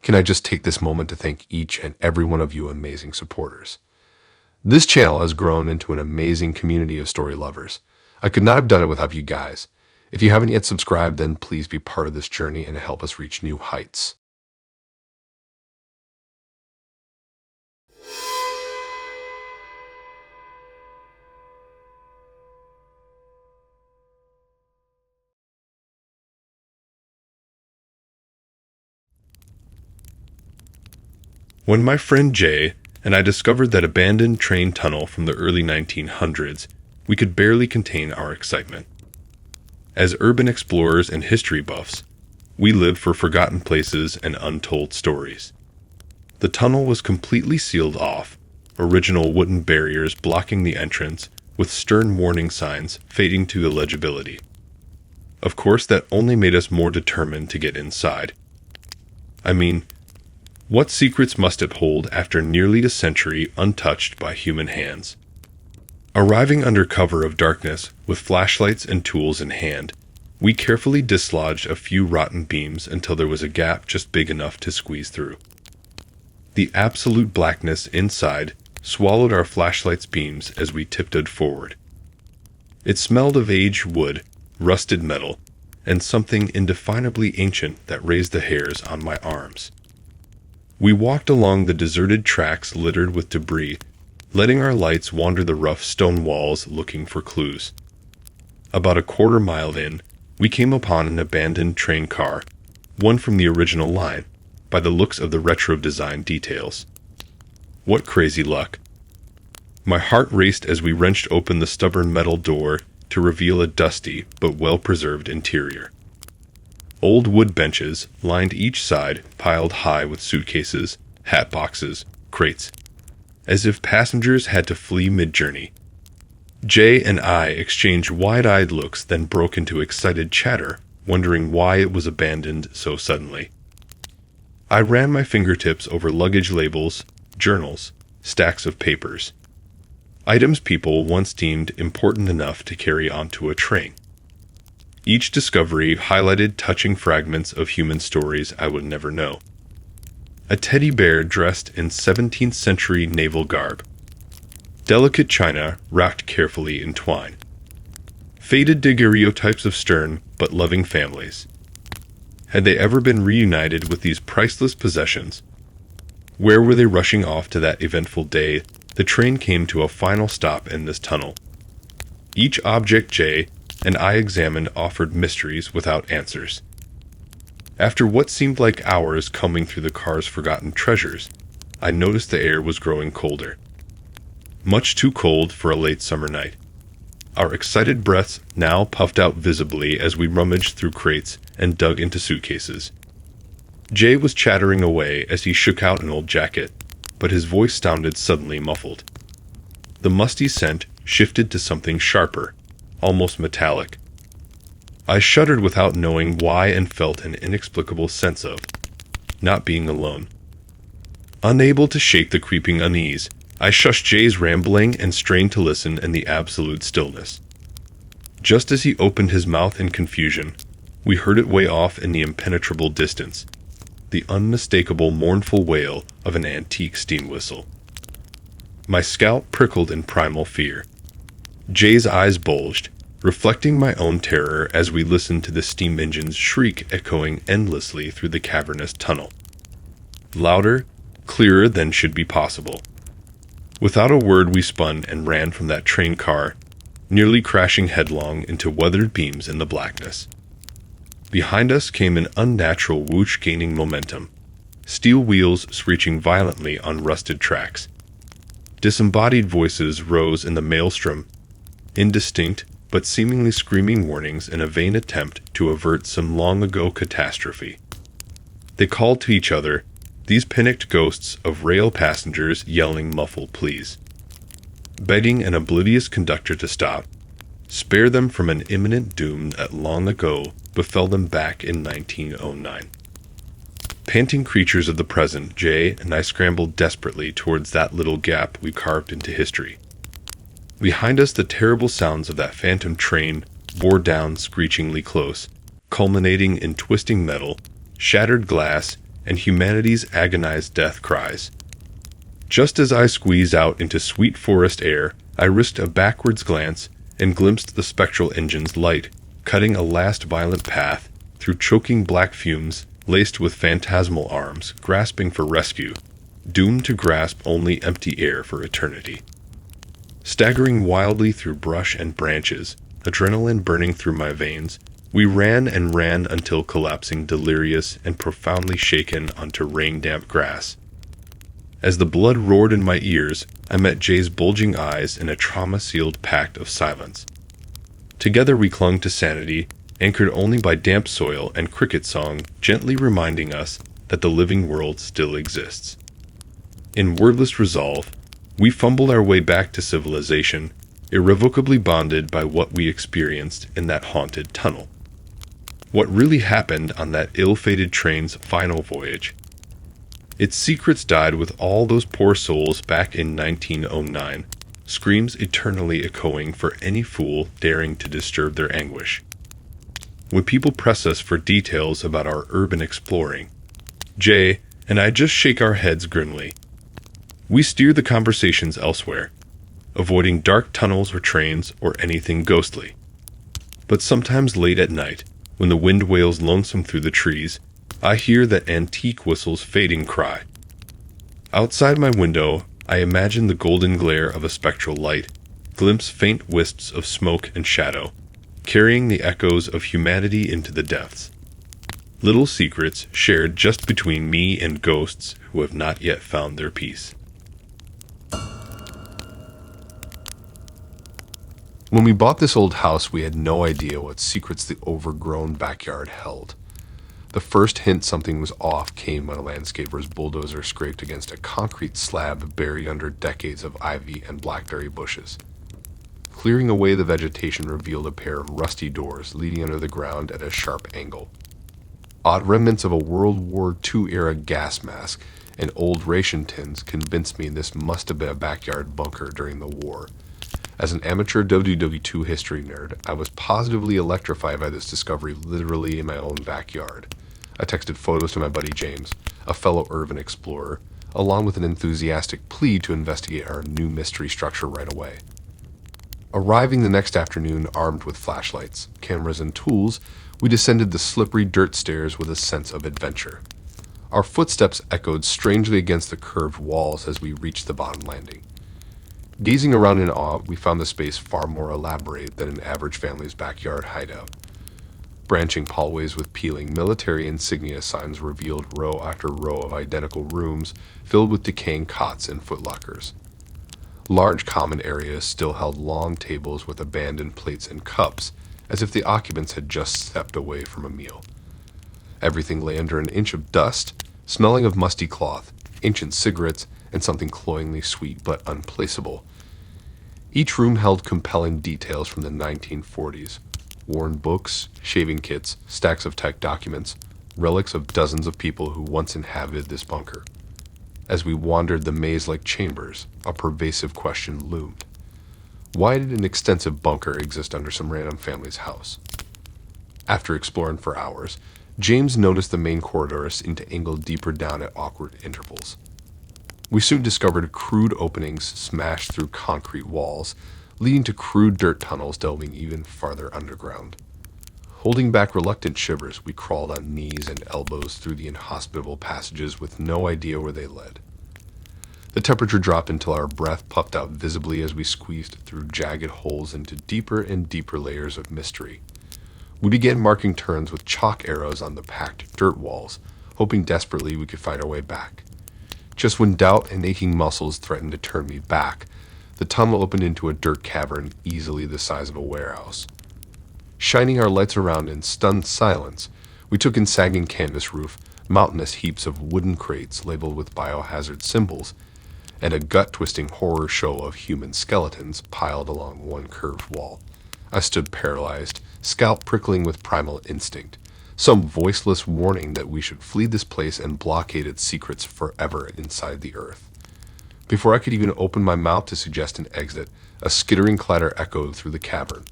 can I just take this moment to thank each and every one of you amazing supporters. This channel has grown into an amazing community of story lovers. I could not have done it without you guys. If you haven't yet subscribed, then please be part of this journey and help us reach new heights. When my friend Jay and I discovered that abandoned train tunnel from the early 1900s, we could barely contain our excitement. As urban explorers and history buffs, we lived for forgotten places and untold stories. The tunnel was completely sealed off, original wooden barriers blocking the entrance, with stern warning signs fading to illegibility. Of course, that only made us more determined to get inside. I mean, what secrets must it hold after nearly a century untouched by human hands? Arriving under cover of darkness, with flashlights and tools in hand, we carefully dislodged a few rotten beams until there was a gap just big enough to squeeze through. The absolute blackness inside swallowed our flashlight's beams as we tiptoed forward. It smelled of aged wood, rusted metal, and something indefinably ancient that raised the hairs on my arms. We walked along the deserted tracks littered with debris, letting our lights wander the rough stone walls looking for clues. About a quarter mile in, we came upon an abandoned train car, one from the original line, by the looks of the retro design details. What crazy luck. My heart raced as we wrenched open the stubborn metal door to reveal a dusty but well-preserved interior. Old wood benches lined each side, piled high with suitcases, hat boxes, crates, as if passengers had to flee mid-journey. Jay and I exchanged wide-eyed looks, then broke into excited chatter, wondering why it was abandoned so suddenly. I ran my fingertips over luggage labels, journals, stacks of papers. Items people once deemed important enough to carry onto a train. Each discovery highlighted touching fragments of human stories I would never know. A teddy bear dressed in 17th century naval garb. Delicate china wrapped carefully in twine. Faded daguerreotypes of stern but loving families. Had they ever been reunited with these priceless possessions? Where were they rushing off to that eventful day the train came to a final stop in this tunnel? Each object Jay and I examined offered mysteries without answers. After what seemed like hours combing through the car's forgotten treasures, I noticed the air was growing colder. Much too cold for a late summer night. Our excited breaths now puffed out visibly as we rummaged through crates and dug into suitcases. Jay was chattering away as he shook out an old jacket, but his voice sounded suddenly muffled. The musty scent shifted to something sharper, almost metallic. I shuddered without knowing why and felt an inexplicable sense of not being alone. Unable to shake the creeping unease, I shushed Jay's rambling and strained to listen in the absolute stillness. Just as he opened his mouth in confusion, we heard it way off in the impenetrable distance, the unmistakable mournful wail of an antique steam whistle. My scalp prickled in primal fear. Jay's eyes bulged, reflecting my own terror as we listened to the steam engine's shriek echoing endlessly through the cavernous tunnel. Louder, clearer than should be possible. Without a word we spun and ran from that train car, nearly crashing headlong into weathered beams in the blackness. Behind us came an unnatural whoosh gaining momentum, steel wheels screeching violently on rusted tracks. Disembodied voices rose in the maelstrom, indistinct but seemingly screaming warnings in a vain attempt to avert some long-ago catastrophe. They called to each other, these panicked ghosts of rail passengers yelling muffled pleas, begging an oblivious conductor to stop, spare them from an imminent doom that long ago befell them back in 1909. Panting creatures of the present, Jay and I scrambled desperately towards that little gap we carved into history. Behind us, the terrible sounds of that phantom train bore down screechingly close, culminating in twisting metal, shattered glass, and humanity's agonized death cries. Just as I squeezed out into sweet forest air, I risked a backwards glance and glimpsed the spectral engine's light, cutting a last violent path through choking black fumes laced with phantasmal arms grasping for rescue, doomed to grasp only empty air for eternity. Staggering wildly through brush and branches, adrenaline burning through my veins, we ran and ran until collapsing delirious and profoundly shaken onto rain-damp grass. As the blood roared in my ears, I met Jay's bulging eyes in a trauma-sealed pact of silence. Together we clung to sanity, anchored only by damp soil and cricket song gently reminding us that the living world still exists. In wordless resolve, we fumbled our way back to civilization, irrevocably bonded by what we experienced in that haunted tunnel. What really happened on that ill-fated train's final voyage? Its secrets died with all those poor souls back in 1909, screams eternally echoing for any fool daring to disturb their anguish. When people press us for details about our urban exploring, Jay and I just shake our heads grimly. We steer the conversations elsewhere, avoiding dark tunnels or trains or anything ghostly. But sometimes late at night, when the wind wails lonesome through the trees, I hear that antique whistle's fading cry. Outside my window, I imagine the golden glare of a spectral light, glimpse faint wisps of smoke and shadow, carrying the echoes of humanity into the depths. Little secrets shared just between me and ghosts who have not yet found their peace. When we bought this old house, we had no idea what secrets the overgrown backyard held. The first hint something was off came when a landscaper's bulldozer scraped against a concrete slab buried under decades of ivy and blackberry bushes. Clearing away the vegetation revealed a pair of rusty doors leading under the ground at a sharp angle. Odd remnants of a World War II-era gas mask and old ration tins convinced me this must have been a backyard bunker during the war. As an amateur WWII history nerd, I was positively electrified by this discovery literally in my own backyard. I texted photos to my buddy James, a fellow urban explorer, along with an enthusiastic plea to investigate our new mystery structure right away. Arriving the next afternoon armed with flashlights, cameras, and tools, we descended the slippery dirt stairs with a sense of adventure. Our footsteps echoed strangely against the curved walls as we reached the bottom landing. Gazing around in awe, we found the space far more elaborate than an average family's backyard hideout. Branching hallways with peeling military insignia signs revealed row after row of identical rooms filled with decaying cots and footlockers. Large common areas still held long tables with abandoned plates and cups, as if the occupants had just stepped away from a meal. Everything lay under an inch of dust, smelling of musty cloth, ancient cigarettes, and something cloyingly sweet but unplaceable. Each room held compelling details from the 1940s. Worn books, shaving kits, stacks of tech documents, relics of dozens of people who once inhabited this bunker. As we wandered the maze-like chambers, a pervasive question loomed. Why did an extensive bunker exist under some random family's house? After exploring for hours, James noticed the main corridors seemed to angle deeper down at awkward intervals. We soon discovered crude openings smashed through concrete walls, leading to crude dirt tunnels delving even farther underground. Holding back reluctant shivers, we crawled on knees and elbows through the inhospitable passages with no idea where they led. The temperature dropped until our breath puffed out visibly as we squeezed through jagged holes into deeper and deeper layers of mystery. We began marking turns with chalk arrows on the packed dirt walls, hoping desperately we could find our way back. Just when doubt and aching muscles threatened to turn me back, the tunnel opened into a dirt cavern easily the size of a warehouse. Shining our lights around in stunned silence, we took in sagging canvas roof, mountainous heaps of wooden crates labeled with biohazard symbols, and a gut-twisting horror show of human skeletons piled along one curved wall. I stood paralyzed, scalp prickling with primal instinct, some voiceless warning that we should flee this place and blockade its secrets forever inside the earth. Before I could even open my mouth to suggest an exit, a skittering clatter echoed through the cavern.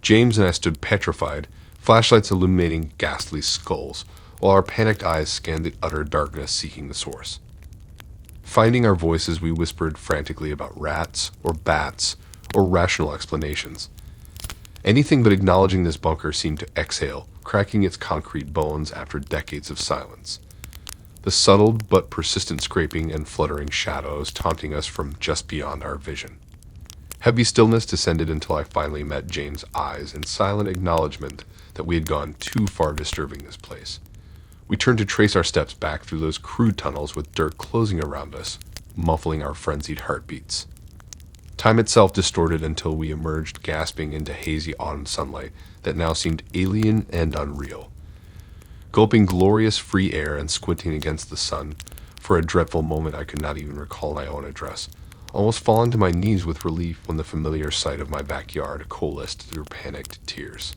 James and I stood petrified, flashlights illuminating ghastly skulls, while our panicked eyes scanned the utter darkness seeking the source. Finding our voices, we whispered frantically about rats or bats or rational explanations. Anything but acknowledging this bunker seemed to exhale, cracking its concrete bones after decades of silence. The subtle but persistent scraping and fluttering shadows taunting us from just beyond our vision. Heavy stillness descended until I finally met Jane's eyes in silent acknowledgement that we had gone too far disturbing this place. We turned to trace our steps back through those crude tunnels with dirt closing around us, muffling our frenzied heartbeats. Time itself distorted until we emerged gasping into hazy autumn sunlight that now seemed alien and unreal. Gulping glorious free air and squinting against the sun, for a dreadful moment I could not even recall my own address, almost falling to my knees with relief when the familiar sight of my backyard coalesced through panicked tears.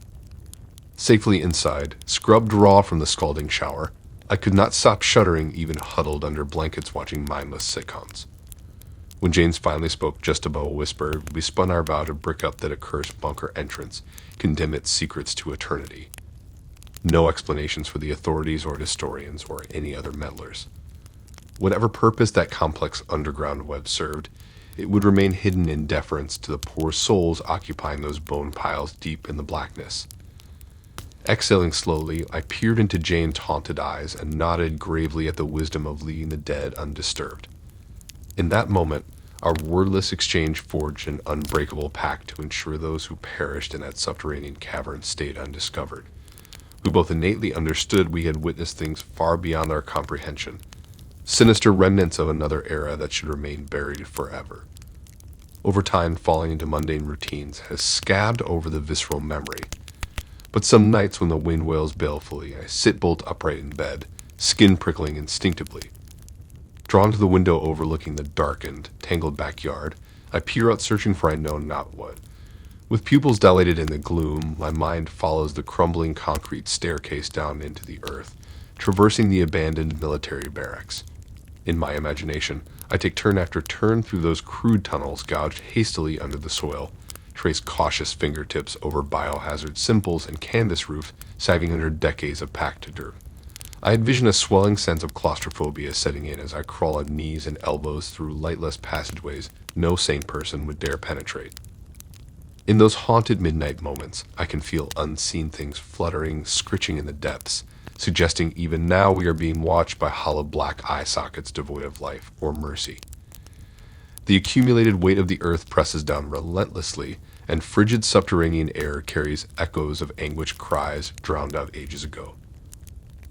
Safely inside, scrubbed raw from the scalding shower, I could not stop shuddering even huddled under blankets watching mindless sitcoms. When James finally spoke just above a whisper, we spun our vow to brick up that accursed bunker entrance, condemn its secrets to eternity. No explanations for the authorities or historians or any other meddlers. Whatever purpose that complex underground web served, it would remain hidden in deference to the poor souls occupying those bone piles deep in the blackness. Exhaling slowly, I peered into Jane's haunted eyes and nodded gravely at the wisdom of leaving the dead undisturbed. In that moment, our wordless exchange forged an unbreakable pact to ensure those who perished in that subterranean cavern stayed undiscovered. We both innately understood we had witnessed things far beyond our comprehension, sinister remnants of another era that should remain buried forever. Over time, falling into mundane routines has scabbed over the visceral memory. But some nights when the wind wails balefully, I sit bolt upright in bed, skin prickling instinctively. Drawn to the window overlooking the darkened, tangled backyard, I peer out searching for I know not what. With pupils dilated in the gloom, my mind follows the crumbling concrete staircase down into the earth, traversing the abandoned military barracks. In my imagination, I take turn after turn through those crude tunnels gouged hastily under the soil, trace cautious fingertips over biohazard symbols and canvas roof sagging under decades of packed dirt. I envision a swelling sense of claustrophobia setting in as I crawl on knees and elbows through lightless passageways no sane person would dare penetrate. In those haunted midnight moments, I can feel unseen things fluttering, scritching in the depths, suggesting even now we are being watched by hollow black eye sockets devoid of life or mercy. The accumulated weight of the earth presses down relentlessly, and frigid subterranean air carries echoes of anguished cries drowned out ages ago.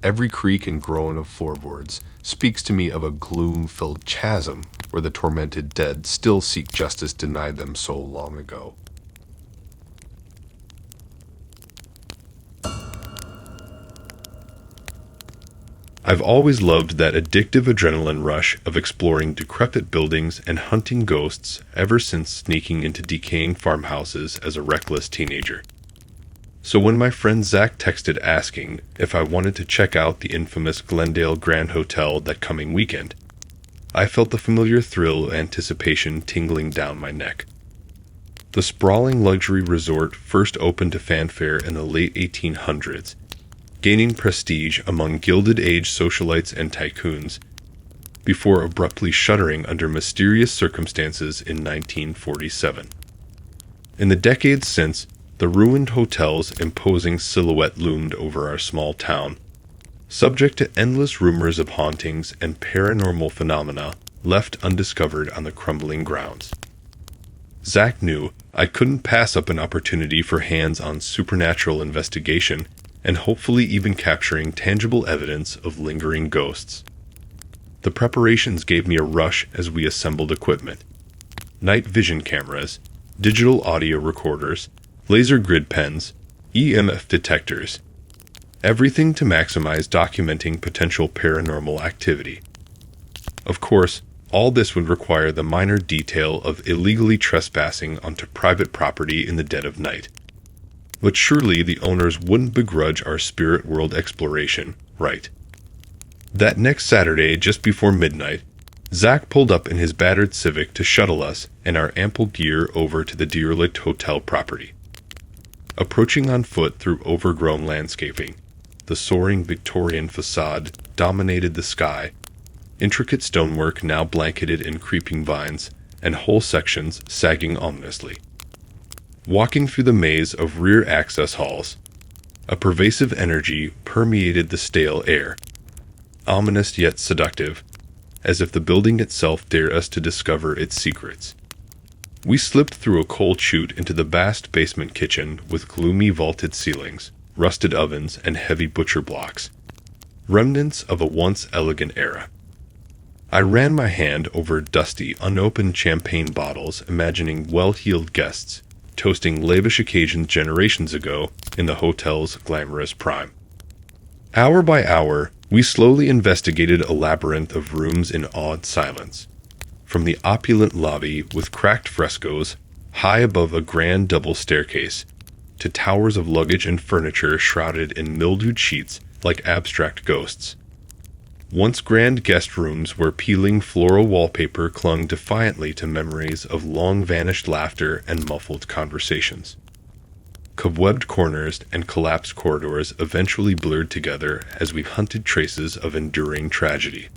Every creak and groan of floorboards speaks to me of a gloom-filled chasm where the tormented dead still seek justice denied them so long ago. I've always loved that addictive adrenaline rush of exploring decrepit buildings and hunting ghosts ever since sneaking into decaying farmhouses as a reckless teenager. So when my friend Zach texted asking if I wanted to check out the infamous Glendale Grand Hotel that coming weekend, I felt the familiar thrill of anticipation tingling down my neck. The sprawling luxury resort first opened to fanfare in the late 1800s, gaining prestige among Gilded Age socialites and tycoons, before abruptly shuttering under mysterious circumstances in 1947. In the decades since, the ruined hotel's imposing silhouette loomed over our small town, subject to endless rumors of hauntings and paranormal phenomena left undiscovered on the crumbling grounds. Zach knew I couldn't pass up an opportunity for hands-on supernatural investigation and hopefully even capturing tangible evidence of lingering ghosts. The preparations gave me a rush as we assembled equipment. Night vision cameras, digital audio recorders, laser grid pens, EMF detectors. Everything to maximize documenting potential paranormal activity. Of course, all this would require the minor detail of illegally trespassing onto private property in the dead of night. But surely the owners wouldn't begrudge our spirit world exploration, right? That next Saturday, just before midnight, Zach pulled up in his battered Civic to shuttle us and our ample gear over to the derelict hotel property. Approaching on foot through overgrown landscaping, the soaring Victorian facade dominated the sky, intricate stonework now blanketed in creeping vines, and whole sections sagging ominously. Walking through the maze of rear access halls, a pervasive energy permeated the stale air, ominous yet seductive, as if the building itself dared us to discover its secrets. We slipped through a cold chute into the vast basement kitchen with gloomy vaulted ceilings, rusted ovens, and heavy butcher blocks, remnants of a once elegant era. I ran my hand over dusty, unopened champagne bottles, imagining well-heeled guests toasting lavish occasions generations ago in the hotel's glamorous prime. Hour by hour, we slowly investigated a labyrinth of rooms in awed silence. From the opulent lobby with cracked frescoes high above a grand double staircase, to towers of luggage and furniture shrouded in mildewed sheets like abstract ghosts. Once grand guest rooms where peeling floral wallpaper clung defiantly to memories of long-vanished laughter and muffled conversations. Cobwebbed corners and collapsed corridors eventually blurred together as we hunted traces of enduring tragedy.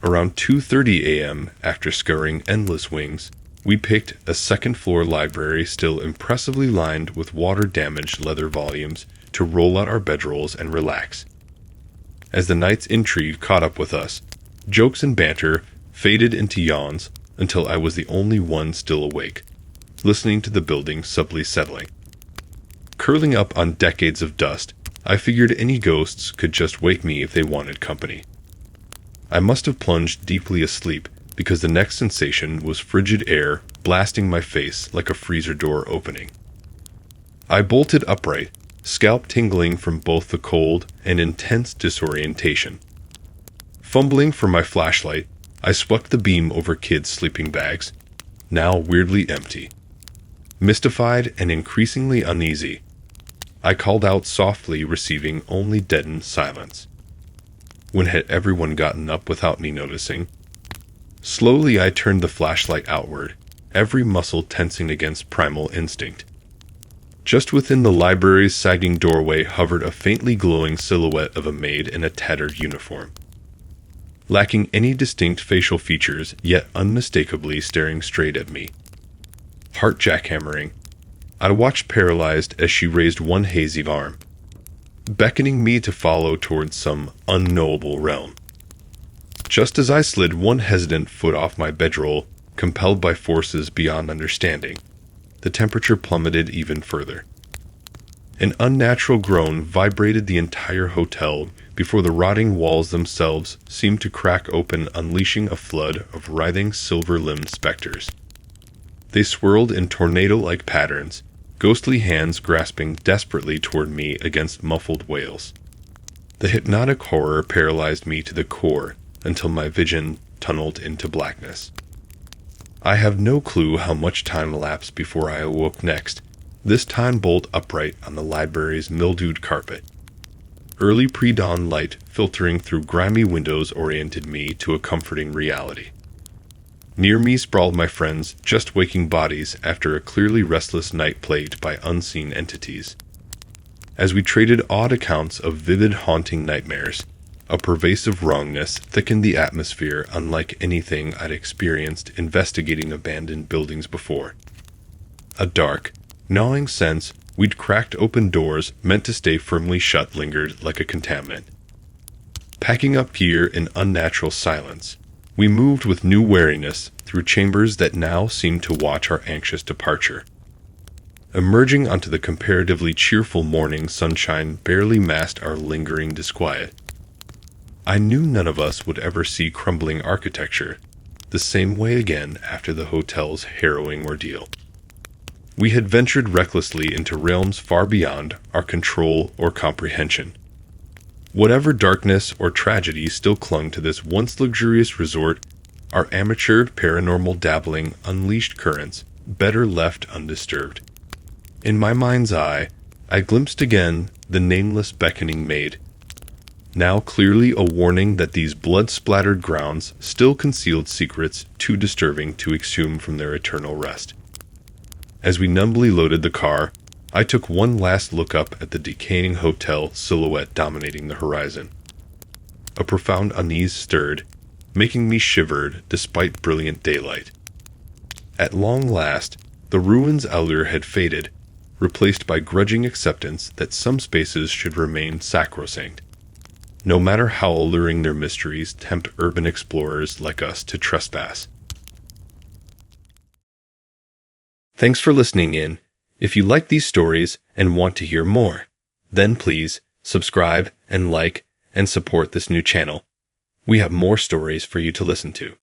Around 2:30 a.m., after scouring endless wings, we picked a second-floor library still impressively lined with water-damaged leather volumes to roll out our bedrolls and relax. As the night's intrigue caught up with us, jokes and banter faded into yawns until I was the only one still awake, listening to the building subtly settling. Curling up on decades of dust, I figured any ghosts could just wake me if they wanted company. I must have plunged deeply asleep because the next sensation was frigid air blasting my face like a freezer door opening. I bolted upright, scalp tingling from both the cold and intense disorientation. Fumbling for my flashlight, I swept the beam over kids' sleeping bags, now weirdly empty. Mystified and increasingly uneasy, I called out softly, receiving only deadened silence. When had everyone gotten up without me noticing? Slowly I turned the flashlight outward, every muscle tensing against primal instinct. Just within the library's sagging doorway hovered a faintly glowing silhouette of a maid in a tattered uniform. Lacking any distinct facial features, yet unmistakably staring straight at me. Heart jackhammering, I watched paralyzed as she raised one hazy arm, beckoning me to follow towards some unknowable realm. Just as I slid one hesitant foot off my bedroll, compelled by forces beyond understanding, the temperature plummeted even further. An unnatural groan vibrated the entire hotel before the rotting walls themselves seemed to crack open, unleashing a flood of writhing silver-limbed specters. They swirled in tornado-like patterns, ghostly hands grasping desperately toward me against muffled wails. The hypnotic horror paralyzed me to the core until my vision tunneled into blackness. I have no clue how much time elapsed before I awoke next, this time bolt upright on the library's mildewed carpet. Early pre-dawn light filtering through grimy windows oriented me to a comforting reality. Near me sprawled my friends, just waking bodies after a clearly restless night plagued by unseen entities. As we traded odd accounts of vivid haunting nightmares, a pervasive wrongness thickened the atmosphere unlike anything I'd experienced investigating abandoned buildings before. A dark, gnawing sense we'd cracked open doors meant to stay firmly shut lingered like a contaminant. Packing up gear in unnatural silence, we moved with new wariness through chambers that now seemed to watch our anxious departure. Emerging onto the comparatively cheerful morning sunshine barely masked our lingering disquiet. I knew none of us would ever see crumbling architecture the same way again after the hotel's harrowing ordeal. We had ventured recklessly into realms far beyond our control or comprehension. Whatever darkness or tragedy still clung to this once luxurious resort, our amateur paranormal dabbling unleashed currents better left undisturbed. In my mind's eye, I glimpsed again the nameless beckoning maid, now clearly a warning that these blood-splattered grounds still concealed secrets too disturbing to exhume from their eternal rest. As we numbly loaded the car, I took one last look up at the decaying hotel silhouette dominating the horizon. A profound unease stirred, making me shivered despite brilliant daylight. At long last, the ruin's allure had faded, replaced by grudging acceptance that some spaces should remain sacrosanct, no matter how alluring their mysteries tempt urban explorers like us to trespass. Thanks for listening in. If you like these stories and want to hear more, then please subscribe and like and support this new channel. We have more stories for you to listen to.